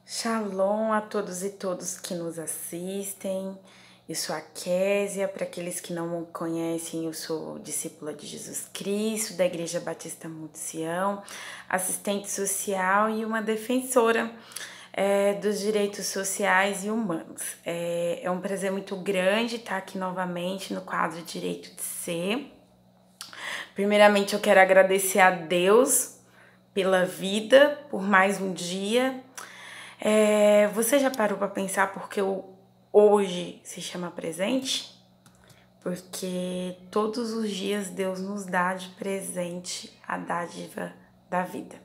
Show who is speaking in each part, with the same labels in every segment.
Speaker 1: Shalom a todos e todas que nos assistem. Eu sou a Késia, para aqueles que não me conhecem, eu sou discípula de Jesus Cristo, da Igreja Batista Monte Sião, assistente social e uma defensora dos direitos sociais e humanos. É um prazer muito grande estar aqui novamente no quadro Direito de Ser. Primeiramente, eu quero agradecer a Deus pela vida, por mais um dia. Você já parou para pensar porque o hoje se chama presente? Porque todos os dias Deus nos dá de presente a dádiva da vida.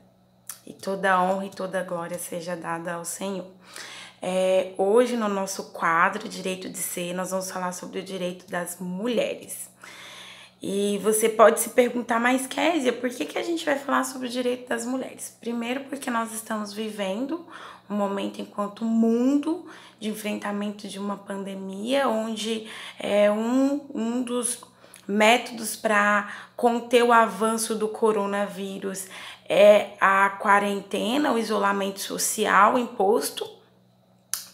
Speaker 1: E toda a honra e toda a glória seja dada ao Senhor. Hoje no nosso quadro Direito de Ser, nós vamos falar sobre o direito das mulheres. E você pode se perguntar, mas Késia, por que a gente vai falar sobre o direito das mulheres? Primeiro porque nós estamos vivendo um momento enquanto mundo de enfrentamento de uma pandemia, onde um dos métodos para conter o avanço do coronavírus é a quarentena, o isolamento social imposto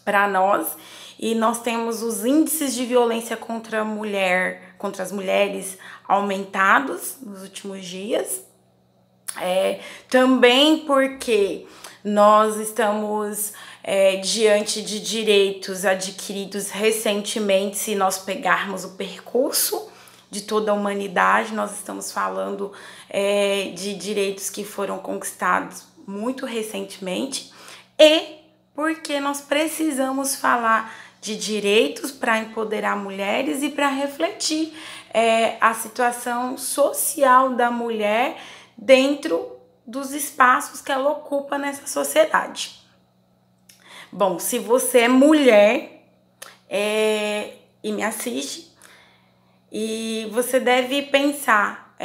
Speaker 1: para nós, e nós temos os índices de violência contra as mulheres aumentados nos últimos dias. Também porque nós estamos diante de direitos adquiridos recentemente. Se nós pegarmos o percurso de toda a humanidade, nós estamos falando de direitos que foram conquistados muito recentemente, e porque nós precisamos falar de direitos para empoderar mulheres e para refletir a situação social da mulher dentro dos espaços que ela ocupa nessa sociedade. Bom, se você é mulher e me assiste, e você deve pensar,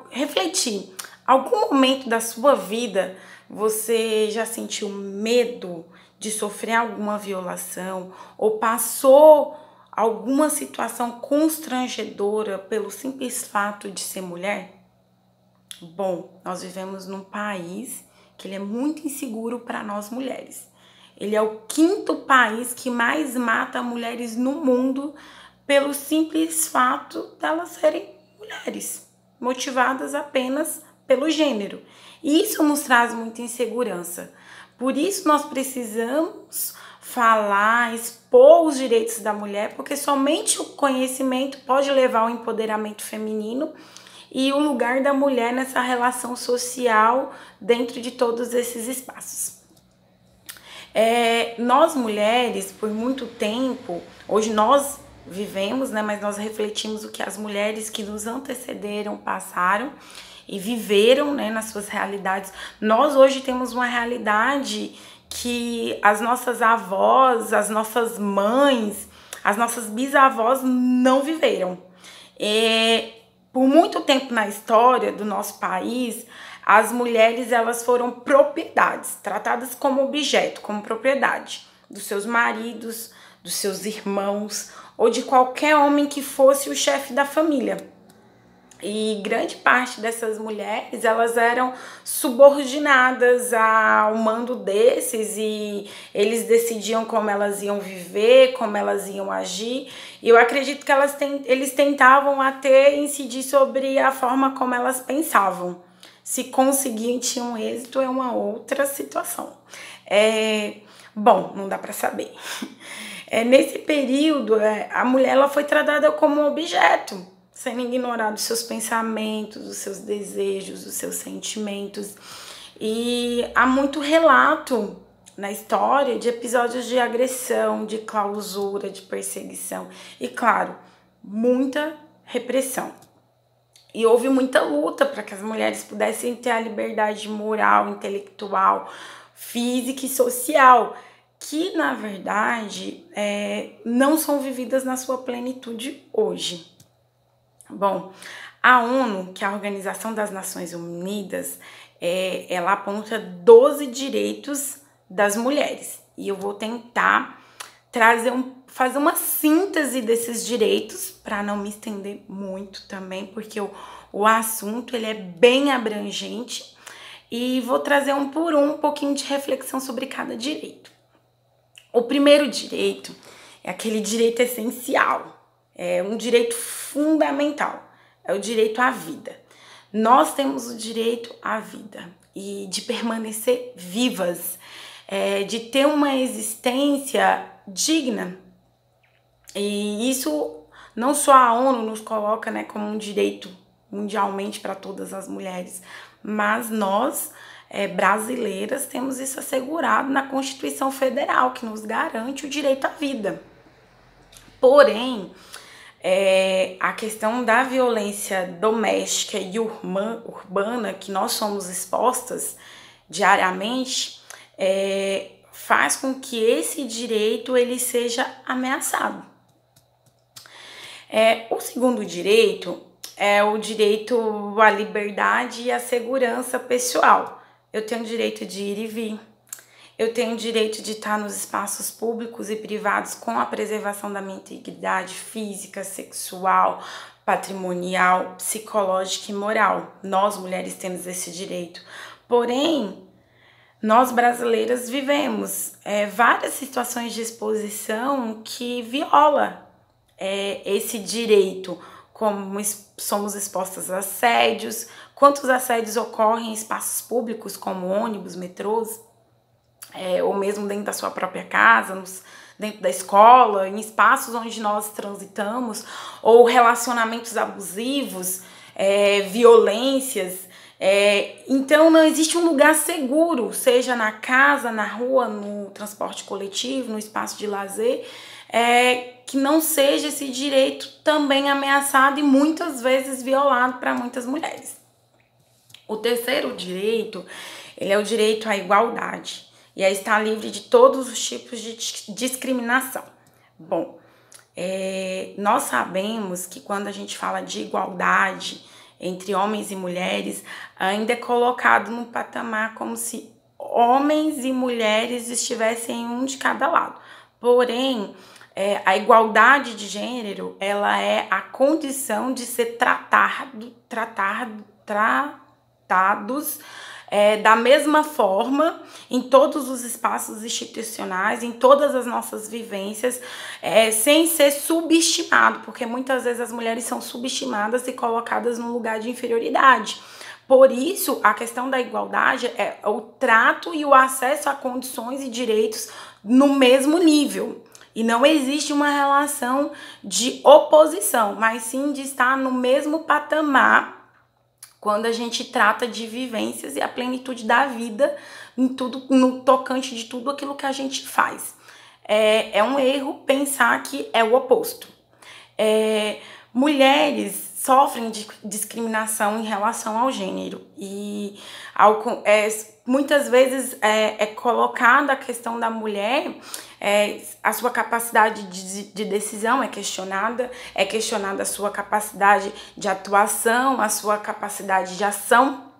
Speaker 1: refletir, algum momento da sua vida você já sentiu medo de sofrer alguma violação ou passou alguma situação constrangedora pelo simples fato de ser mulher? Bom, nós vivemos num país que ele é muito inseguro para nós mulheres. Ele é o 5º país que mais mata mulheres no mundo pelo simples fato delas serem mulheres, motivadas apenas pelo gênero. E isso nos traz muita insegurança. Por isso nós precisamos falar, expor os direitos da mulher, porque somente o conhecimento pode levar ao empoderamento feminino e o lugar da mulher nessa relação social dentro de todos esses espaços. Nós mulheres, por muito tempo, hoje nós vivemos, né, mas nós refletimos o que as mulheres que nos antecederam passaram e viveram, né, nas suas realidades. Nós hoje temos uma realidade que as nossas avós, as nossas mães, as nossas bisavós não viveram. Por muito tempo na história do nosso país, as mulheres elas foram propriedades, tratadas como objeto, como propriedade dos seus maridos, dos seus irmãos ou de qualquer homem que fosse o chefe da família. E grande parte dessas mulheres, elas eram subordinadas ao mando desses, e eles decidiam como elas iam viver, como elas iam agir. E eu acredito que eles tentavam até incidir sobre a forma como elas pensavam. Se conseguiam, tinham êxito, é uma outra situação. Bom, não dá para saber. Nesse período, a mulher ela foi tratada como um objeto, sendo ignorado os seus pensamentos, os seus desejos, os seus sentimentos. E há muito relato na história de episódios de agressão, de clausura, de perseguição e, claro, muita repressão. E houve muita luta para que as mulheres pudessem ter a liberdade moral, intelectual, física e social, que, na verdade, não são vividas na sua plenitude hoje. Bom, a ONU, que é a Organização das Nações Unidas, ela aponta 12 direitos das mulheres. E eu vou tentar fazer uma síntese desses direitos, para não me estender muito também, porque o assunto ele é bem abrangente. e vou trazer um por um pouquinho de reflexão sobre cada direito. O primeiro direito é aquele direito essencial, é um direito fundamental, é o direito à vida. Nós temos o direito à vida e de permanecer vivas, de ter uma existência digna. E isso não só a ONU nos coloca, né, como um direito mundialmente para todas as mulheres, mas nós, brasileiras, temos isso assegurado na Constituição Federal, que nos garante o direito à vida. Porém, a questão da violência doméstica e urbana que nós somos expostas diariamente faz com que esse direito ele seja ameaçado. O segundo direito é o direito à liberdade e à segurança pessoal. Eu tenho o direito de ir e vir. Eu tenho o direito de estar nos espaços públicos e privados com a preservação da minha integridade física, sexual, patrimonial, psicológica e moral. Nós, mulheres, temos esse direito. Porém, nós brasileiras vivemos várias situações de exposição que viola esse direito, como somos expostas a assédios, quantos assédios ocorrem em espaços públicos como ônibus, metrôs, ou mesmo dentro da sua própria casa, dentro da escola, em espaços onde nós transitamos, ou relacionamentos abusivos, violências. Então não existe um lugar seguro, seja na casa, na rua, no transporte coletivo, no espaço de lazer, que não seja esse direito também ameaçado e muitas vezes violado para muitas mulheres. O terceiro direito, ele é o direito à igualdade e a estar livre de todos os tipos de discriminação. Bom, nós sabemos que quando a gente fala de igualdade entre homens e mulheres, ainda é colocado num patamar como se homens e mulheres estivessem um de cada lado. Porém, a igualdade de gênero, ela é a condição de ser tratados da mesma forma em todos os espaços institucionais, em todas as nossas vivências, sem ser subestimado, porque muitas vezes as mulheres são subestimadas e colocadas num lugar de inferioridade. Por isso, a questão da igualdade é o trato e o acesso a condições e direitos no mesmo nível. E não existe uma relação de oposição, mas sim de estar no mesmo patamar quando a gente trata de vivências e a plenitude da vida em tudo, no tocante de tudo aquilo que a gente faz. É um erro pensar que é o oposto. Mulheres sofrem de discriminação em relação ao gênero e muitas vezes é colocada a questão da mulher, a sua capacidade de decisão é questionada a sua capacidade de atuação, a sua capacidade de ação.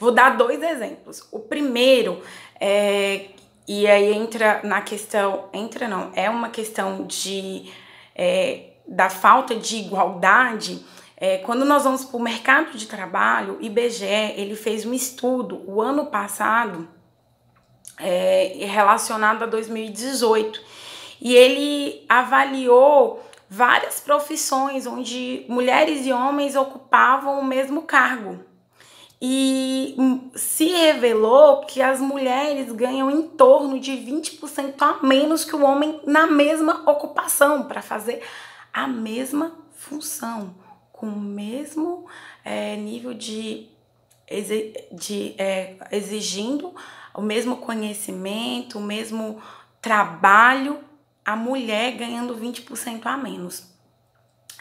Speaker 1: Vou dar 2 exemplos. O primeiro, e aí entra na questão, é uma questão da falta de igualdade. Quando nós vamos para o mercado de trabalho, o IBGE ele fez um estudo o ano passado relacionado a 2018 e ele avaliou várias profissões onde mulheres e homens ocupavam o mesmo cargo e se revelou que as mulheres ganham em torno de 20% a menos que o homem na mesma ocupação para fazer a mesma função, com o mesmo nível exigindo o mesmo conhecimento, o mesmo trabalho, a mulher ganhando 20% a menos.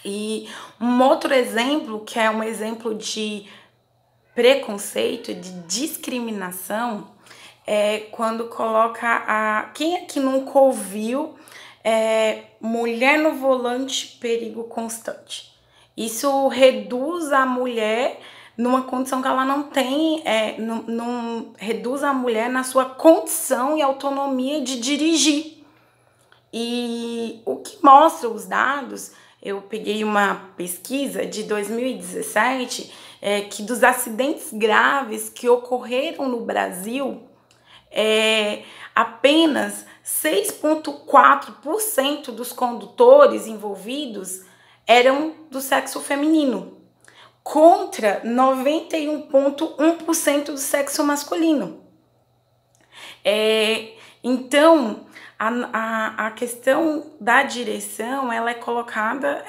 Speaker 1: E um outro exemplo, que é um exemplo de preconceito, de discriminação, é quando coloca quem é que nunca ouviu mulher no volante, perigo constante? Isso reduz a mulher numa condição que ela não tem, não reduz a mulher na sua condição e autonomia de dirigir. E o que mostra os dados eu peguei uma pesquisa de 2017 que dos acidentes graves que ocorreram no Brasil, apenas 6,4% dos condutores envolvidos eram do sexo feminino, contra 91,1% do sexo masculino. Então, a questão da direção, ela é colocada,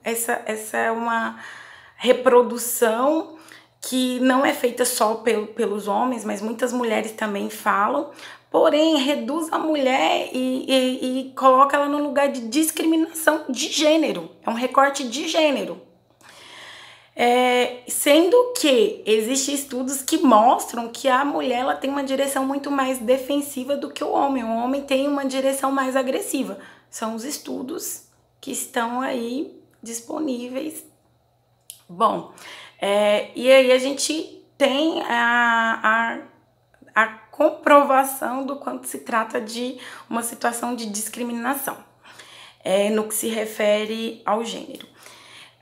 Speaker 1: essa é uma reprodução que não é feita só pelos homens, mas muitas mulheres também falam, porém reduz a mulher e coloca ela no lugar de discriminação de gênero, é um recorte de gênero. Sendo que existem estudos que mostram que a mulher ela tem uma direção muito mais defensiva do que o homem tem uma direção mais agressiva. São os estudos que estão aí disponíveis. Bom, e aí a gente tem a comprovação do quanto se trata de uma situação de discriminação no que se refere ao gênero.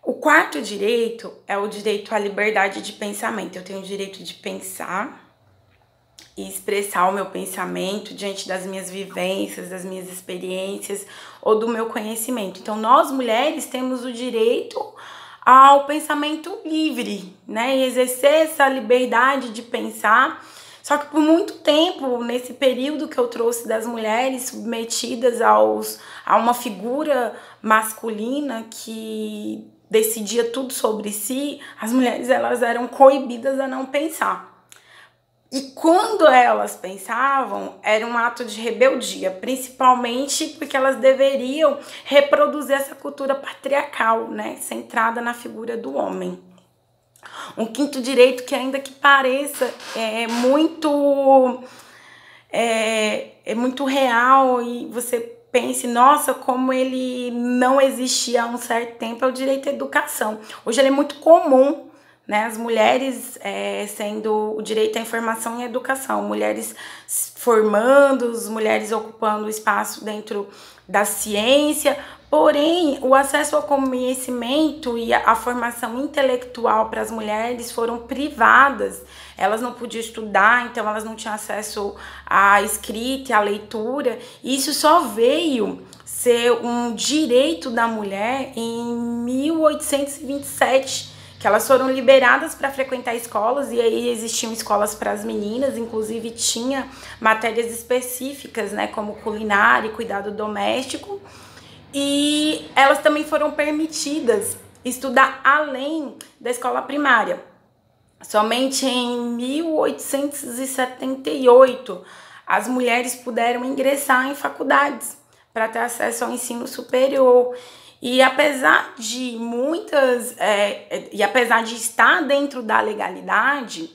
Speaker 1: O quarto direito é o direito à liberdade de pensamento. Eu tenho o direito de pensar e expressar o meu pensamento diante das minhas vivências, das minhas experiências ou do meu conhecimento. Então, nós mulheres temos o direito ao pensamento livre, né? E exercer essa liberdade de pensar. Só que por muito tempo, nesse período que eu trouxe das mulheres submetidas a uma figura masculina que decidia tudo sobre si, as mulheres elas eram coibidas a não pensar. E quando elas pensavam, era um ato de rebeldia, principalmente porque elas deveriam reproduzir essa cultura patriarcal, né, centrada na figura do homem. Um quinto direito que, ainda que pareça muito real e você pense, nossa, como ele não existia há um certo tempo, é o direito à educação. Hoje ele é muito comum, né? As mulheres sendo o direito à informação e à educação, mulheres formando, as mulheres ocupando espaço dentro da ciência, porém o acesso ao conhecimento e a formação intelectual para as mulheres foram privadas. Elas não podiam estudar, então elas não tinham acesso à escrita e à leitura. E isso só veio ser um direito da mulher em 1827, que elas foram liberadas para frequentar escolas, e aí existiam escolas para as meninas, inclusive tinha matérias específicas, né, como culinária e cuidado doméstico, e elas também foram permitidas estudar além da escola primária. Somente em 1878 as mulheres puderam ingressar em faculdades para ter acesso ao ensino superior. E apesar de apesar de estar dentro da legalidade,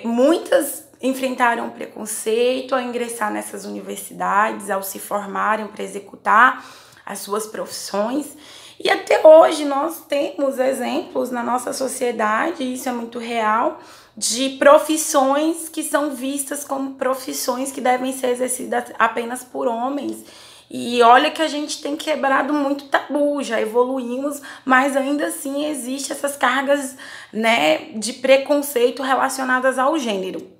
Speaker 1: muitas enfrentaram preconceito ao ingressar nessas universidades, ao se formarem para executar as suas profissões. E até hoje nós temos exemplos na nossa sociedade, isso é muito real, de profissões que são vistas como profissões que devem ser exercidas apenas por homens. E olha que a gente tem quebrado muito tabu, já evoluímos, mas ainda assim existem essas cargas, né, de preconceito relacionadas ao gênero.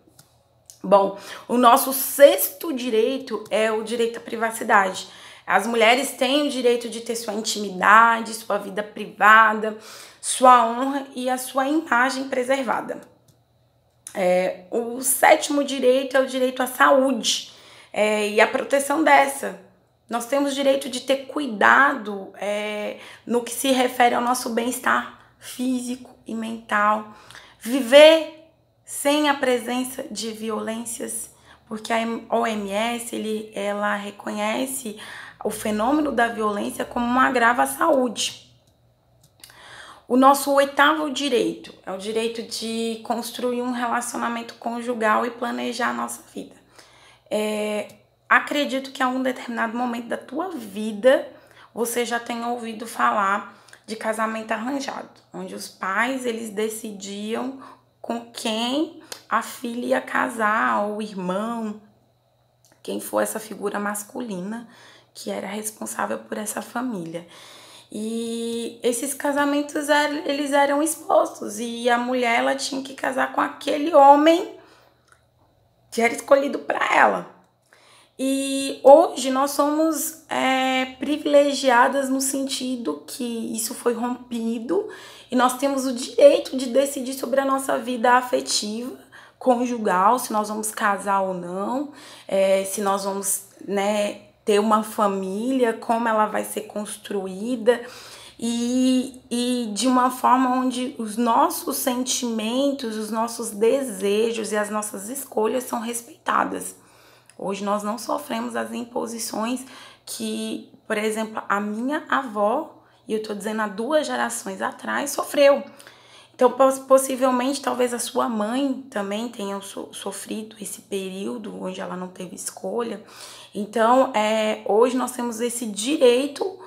Speaker 1: Bom, o nosso sexto direito é o direito à privacidade. As mulheres têm o direito de ter sua intimidade, sua vida privada, sua honra e a sua imagem preservada. O sétimo direito é o direito à saúde e a proteção dessa. Nós temos direito de ter cuidado no que se refere ao nosso bem-estar físico e mental. Viver sem a presença de violências, porque a OMS ela reconhece o fenômeno da violência como um agravo à saúde. O nosso oitavo direito é o direito de construir um relacionamento conjugal e planejar a nossa vida. Acredito que a um determinado momento da tua vida você já tenha ouvido falar de casamento arranjado, onde os pais eles decidiam com quem a filha ia casar, ou o irmão, quem for essa figura masculina que era responsável por essa família. E esses casamentos, eles eram expostos, e a mulher, ela tinha que casar com aquele homem que era escolhido para ela. E hoje nós somos privilegiadas no sentido que isso foi rompido e nós temos o direito de decidir sobre a nossa vida afetiva, conjugal, se nós vamos casar ou não, se nós vamos, né, ter uma família, como ela vai ser construída, e de uma forma onde os nossos sentimentos, os nossos desejos e as nossas escolhas são respeitadas. Hoje nós não sofremos as imposições que, por exemplo, a minha avó, e eu estou dizendo há 2 gerações atrás, sofreu. Então, possivelmente, talvez a sua mãe também tenha sofrido esse período onde ela não teve escolha. Então, hoje nós temos esse direito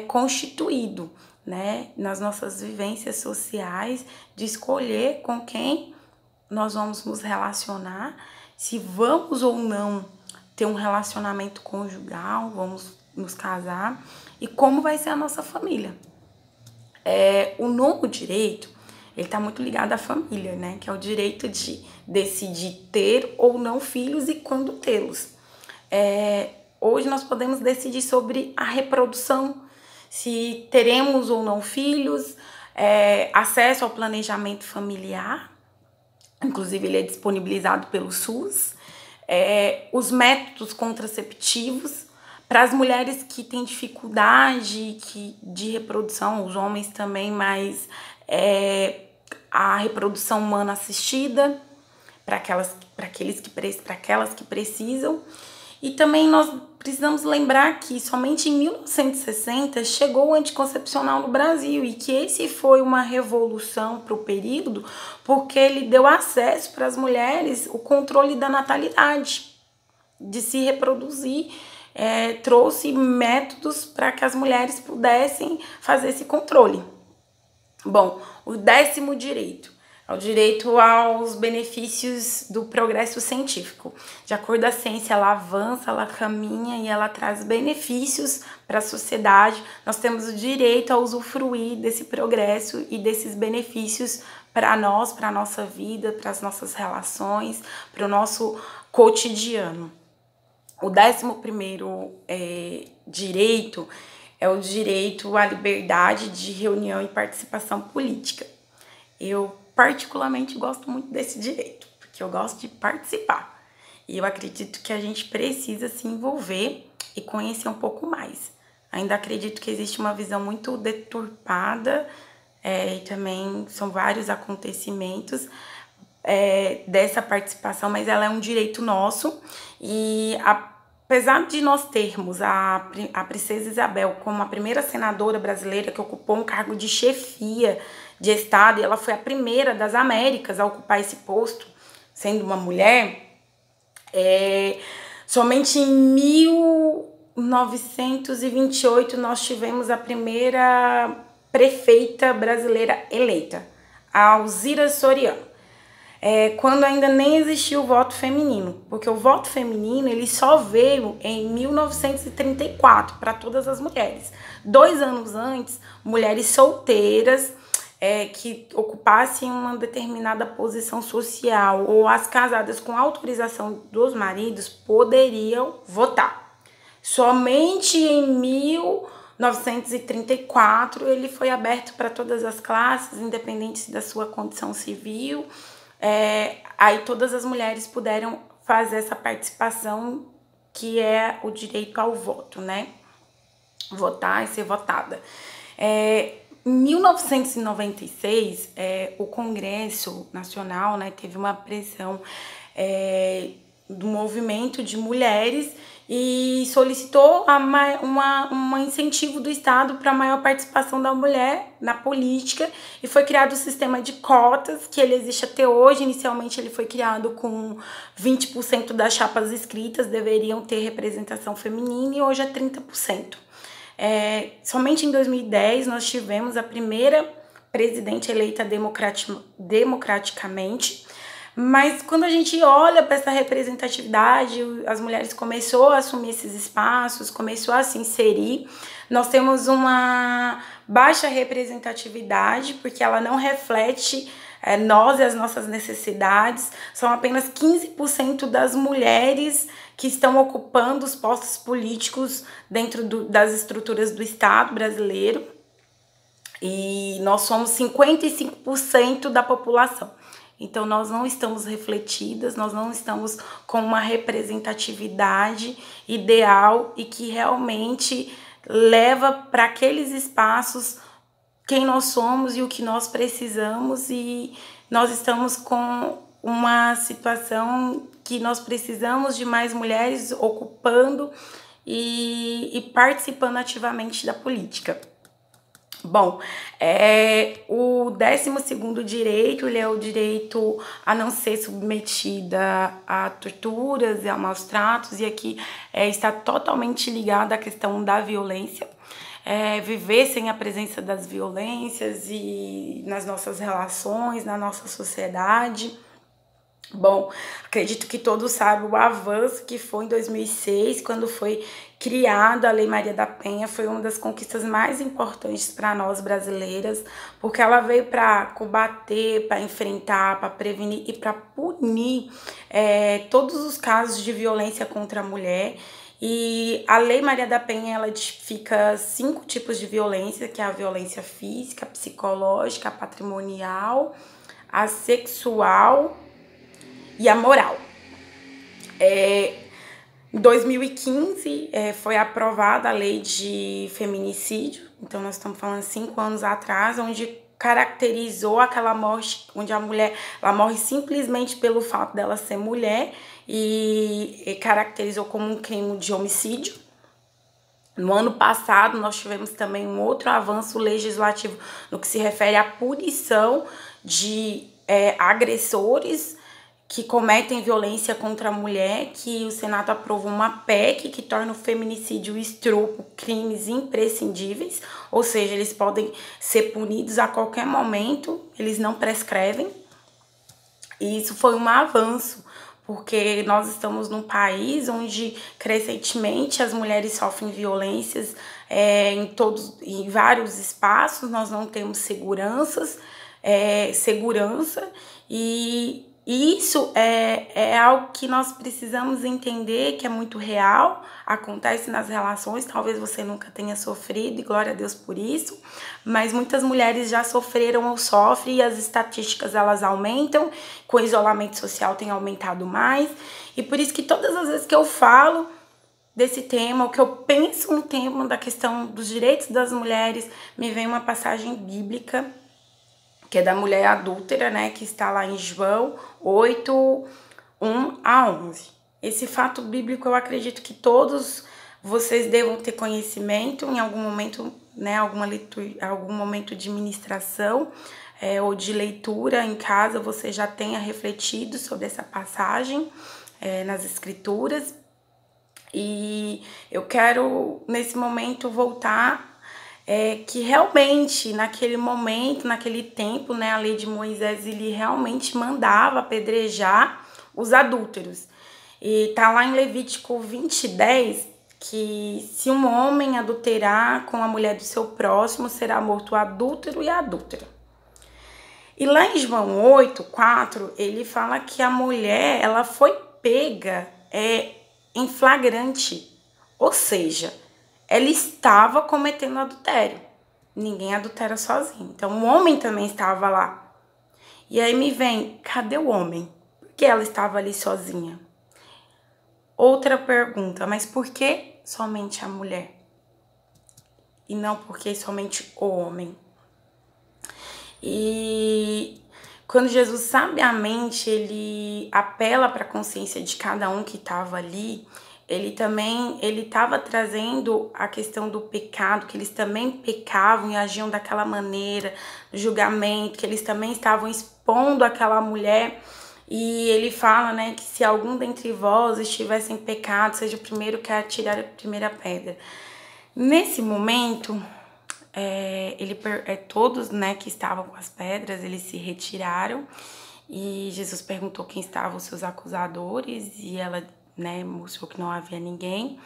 Speaker 1: constituído, né, nas nossas vivências sociais, de escolher com quem nós vamos nos relacionar, se vamos ou não ter um relacionamento conjugal, vamos nos casar, e como vai ser a nossa família. O novo direito, ele está muito ligado à família, né? Que é o direito de decidir ter ou não filhos e quando tê-los. Hoje nós podemos decidir sobre a reprodução, se teremos ou não filhos, acesso ao planejamento familiar, inclusive ele é disponibilizado pelo SUS, os métodos contraceptivos para as mulheres que têm dificuldade de reprodução, os homens também, mas a reprodução humana assistida para aquelas que precisam. E também nós precisamos lembrar que somente em 1960 chegou o anticoncepcional no Brasil, e que esse foi uma revolução para o período, porque ele deu acesso para as mulheres o controle da natalidade, de se reproduzir, trouxe métodos para que as mulheres pudessem fazer esse controle. Bom, o 10º direito é o direito aos benefícios do progresso científico. De acordo com a ciência, ela avança, ela caminha e ela traz benefícios para a sociedade. Nós temos o direito a usufruir desse progresso e desses benefícios para nós, para a nossa vida, para as nossas relações, para o nosso cotidiano. O 11º direito é o direito à liberdade de reunião e participação política. Eu particularmente gosto muito desse direito, porque eu gosto de participar. E eu acredito que a gente precisa se envolver e conhecer um pouco mais. Ainda acredito que existe uma visão muito deturpada, e também são vários acontecimentos dessa participação, mas ela é um direito nosso. E apesar de nós termos a princesa Isabel como a primeira senadora brasileira que ocupou um cargo de chefia de Estado, e ela foi a primeira das Américas a ocupar esse posto, sendo uma mulher, somente em 1928 nós tivemos a primeira prefeita brasileira eleita, a Alzira Soriano. Quando ainda nem existia o voto feminino, porque o voto feminino ele só veio em 1934 para todas as mulheres. 2 anos antes, mulheres solteiras que ocupassem uma determinada posição social ou as casadas com autorização dos maridos poderiam votar. Somente em 1934 ele foi aberto para todas as classes, independente da sua condição civil. Aí todas as mulheres puderam fazer essa participação, que é o direito ao voto, né? Votar e ser votada. Em 1996, o Congresso Nacional, né, teve uma pressão do movimento de mulheres e solicitou um incentivo do Estado para a maior participação da mulher na política, e foi criado o sistema de cotas, que ele existe até hoje. Inicialmente ele foi criado com 20% das chapas inscritas deveriam ter representação feminina, e hoje é 30%. Somente em 2010 nós tivemos a primeira presidente eleita democraticamente, Mas quando a gente olha para essa representatividade, as mulheres começou a assumir esses espaços, começou a se inserir. Nós temos uma baixa representatividade, porque ela não reflete nós e as nossas necessidades. São apenas 15% das mulheres que estão ocupando os postos políticos dentro das estruturas do Estado brasileiro. E nós somos 55% da população. Então, nós não estamos refletidas, nós não estamos com uma representatividade ideal e que realmente leva para aqueles espaços quem nós somos e o que nós precisamos. E nós estamos com uma situação que nós precisamos de mais mulheres ocupando e participando ativamente da política. Bom, o 12º direito, ele é o direito a não ser submetida a torturas e a maus tratos, e aqui está totalmente ligado à questão da violência. Viver sem a presença das violências e nas nossas relações, na nossa sociedade. Bom, acredito que todos sabem o avanço que foi em 2006, quando foi criada a Lei Maria da Penha. Foi uma das conquistas mais importantes para nós brasileiras, porque ela veio para combater, para enfrentar, para prevenir e para punir todos os casos de violência contra a mulher. E a Lei Maria da Penha, ela tipifica 5 tipos de violência, que é a violência física, a psicológica, a patrimonial, a sexual e a moral. Em 2015 foi aprovada a lei de feminicídio, então nós estamos falando 5 anos atrás, onde caracterizou aquela morte, onde a mulher ela morre simplesmente pelo fato dela ser mulher e caracterizou como um crime de homicídio. No ano passado, nós tivemos também um outro avanço legislativo no que se refere à punição de agressores que cometem violência contra a mulher, que o Senado aprovou uma PEC que torna o feminicídio e o estupro crimes imprescindíveis, ou seja, eles podem ser punidos a qualquer momento, eles não prescrevem. E isso foi um avanço, porque nós estamos num país onde crescentemente as mulheres sofrem violências em vários espaços, nós não temos segurança, e isso é algo que nós precisamos entender, que é muito real, acontece nas relações. Talvez você nunca tenha sofrido, e glória a Deus por isso, mas muitas mulheres já sofreram ou sofrem, e as estatísticas elas aumentam, com o isolamento social tem aumentado mais, e por isso que todas as vezes que eu falo desse tema, ou que eu penso no tema da questão dos direitos das mulheres, me vem uma passagem bíblica, que é da mulher adúltera, né, que está lá em João 8, 1-11. Esse fato bíblico eu acredito que todos vocês devam ter conhecimento em algum momento, né, algum momento de ministração ou de leitura em casa, você já tenha refletido sobre essa passagem nas escrituras. E eu quero, nesse momento, voltar que realmente, naquele momento, naquele tempo, né, a lei de Moisés, ele realmente mandava apedrejar os adúlteros. E tá lá em Levítico 20:10, que se um homem adulterar com a mulher do seu próximo, será morto o adúltero e a adúltera. E lá em João 8:4, ele fala que a mulher, ela foi pega em flagrante, ou seja, ela estava cometendo adultério. Ninguém adultera sozinho. Então, o homem também estava lá. E aí me vem, cadê o homem? Por que ela estava ali sozinha? Outra pergunta, mas por que somente a mulher? E não porque somente o homem? E quando Jesus sabiamente ele apela para a consciência de cada um que estava ali, ele estava trazendo a questão do pecado, que eles também pecavam e agiam daquela maneira, julgamento, que eles também estavam expondo aquela mulher. E ele fala, né, que se algum dentre vós estivesse em pecado, seja o primeiro que atirar a primeira pedra. Nesse momento, todos, né, que estavam com as pedras, eles se retiraram. E Jesus perguntou quem estavam os seus acusadores e ela, né, mostrou que não havia ninguém.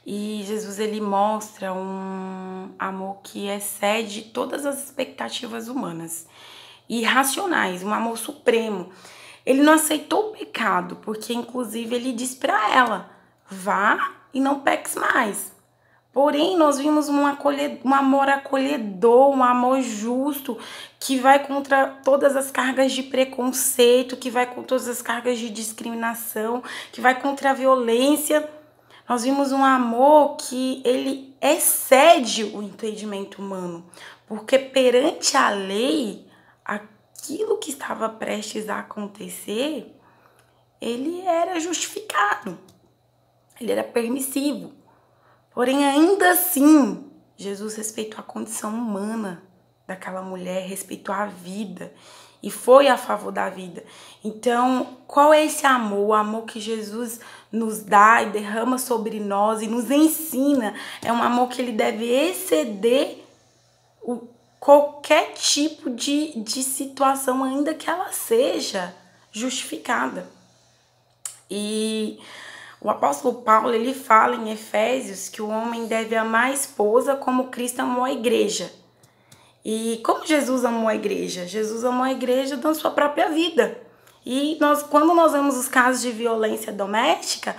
Speaker 1: E Jesus, ele mostra um amor que excede todas as expectativas humanas, irracionais, um amor supremo. Ele não aceitou o pecado, porque inclusive ele diz para ela: vá e não peques mais. Porém, nós vimos um amor acolhedor, um amor justo, que vai contra todas as cargas de preconceito, que vai contra todas as cargas de discriminação, que vai contra a violência. Nós vimos um amor que ele excede o entendimento humano, porque perante a lei, aquilo que estava prestes a acontecer, ele era justificado, ele era permissivo. Porém, ainda assim, Jesus respeitou a condição humana daquela mulher, respeitou a vida e foi a favor da vida. Então, qual é esse amor? O amor que Jesus nos dá e derrama sobre nós e nos ensina. É um amor que ele deve exceder qualquer tipo de situação, ainda que ela seja justificada. E o apóstolo Paulo, ele fala em Efésios que o homem deve amar a esposa como Cristo amou a igreja. E como Jesus amou a igreja? Jesus amou a igreja dando sua própria vida. E quando nós vemos os casos de violência doméstica,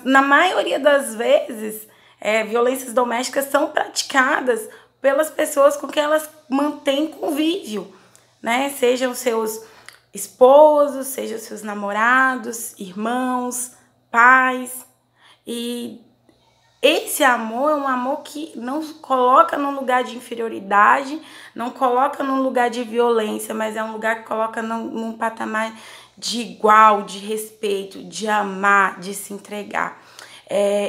Speaker 1: na maioria das vezes, violências domésticas são praticadas pelas pessoas com quem elas mantêm convívio, né? Sejam seus esposos, sejam seus namorados, irmãos, pais. E esse amor é um amor que não coloca num lugar de inferioridade, não coloca num lugar de violência, mas é um lugar que coloca num patamar de igual, de respeito, de amar, de se entregar.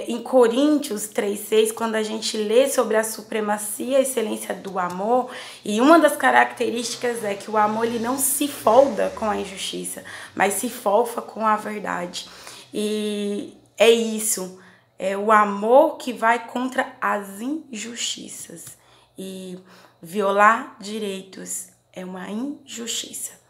Speaker 1: Em Coríntios 3,6, quando a gente lê sobre a supremacia e excelência do amor, e uma das características é que o amor ele não se folda com a injustiça, mas se fofa com a verdade. E é isso, é o amor que vai contra as injustiças. E violar direitos é uma injustiça.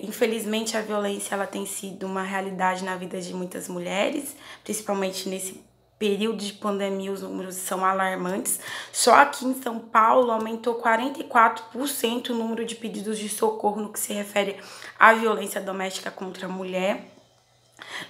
Speaker 1: Infelizmente, a violência ela tem sido uma realidade na vida de muitas mulheres, principalmente nesse período de pandemia, os números são alarmantes. Só aqui em São Paulo aumentou 44% o número de pedidos de socorro no que se refere à violência doméstica contra a mulher.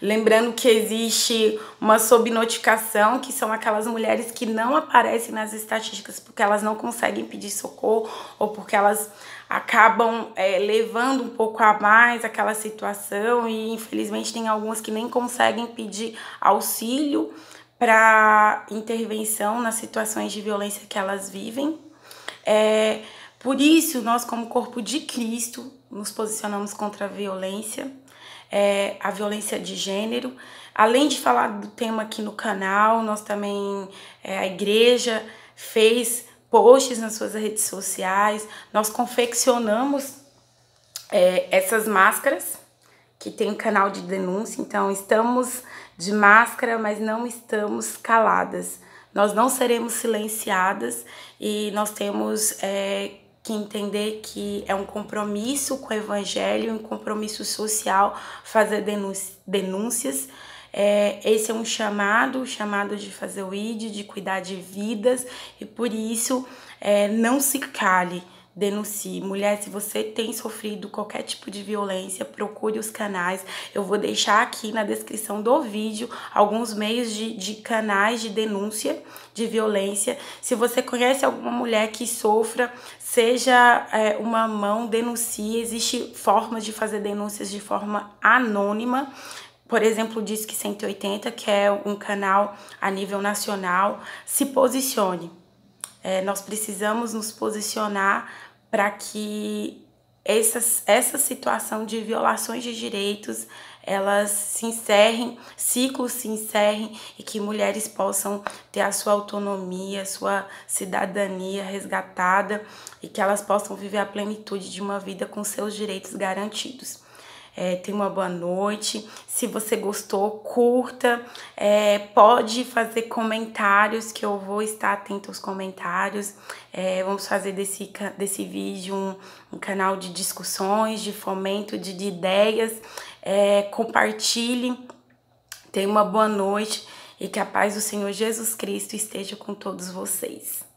Speaker 1: Lembrando que existe uma subnotificação, que são aquelas mulheres que não aparecem nas estatísticas porque elas não conseguem pedir socorro ou porque elas acabam levando um pouco a mais aquela situação e infelizmente tem algumas que nem conseguem pedir auxílio para intervenção nas situações de violência que elas vivem. Por isso, nós como corpo de Cristo nos posicionamos contra a violência de gênero. Além de falar do tema aqui no canal, nós também, a igreja fez posts nas suas redes sociais, nós confeccionamos essas máscaras, que tem um canal de denúncia, então estamos de máscara, mas não estamos caladas. Nós não seremos silenciadas e nós temos que entender que é um compromisso com o evangelho, um compromisso social fazer denúncias. Esse é um chamado de fazer o ID, de cuidar de vidas e por isso não se cale, denuncie. Mulher, se você tem sofrido qualquer tipo de violência, procure os canais. Eu vou deixar aqui na descrição do vídeo alguns meios de canais de denúncia de violência. Se você conhece alguma mulher que sofra, seja uma mão, denuncie. Existem formas de fazer denúncias de forma anônima. Por exemplo, o Disque 180, que é um canal a nível nacional. Se posicione. Nós precisamos nos posicionar para que essa situação de violações de direitos, elas se encerrem, ciclos se encerrem e que mulheres possam ter a sua autonomia, a sua cidadania resgatada e que elas possam viver a plenitude de uma vida com seus direitos garantidos. Tenha uma boa noite. Se você gostou, curta. Pode fazer comentários, que eu vou estar atento aos comentários. Vamos fazer desse vídeo um canal de discussões, de fomento, de ideias. Compartilhe. Tenha uma boa noite e que a paz do Senhor Jesus Cristo esteja com todos vocês.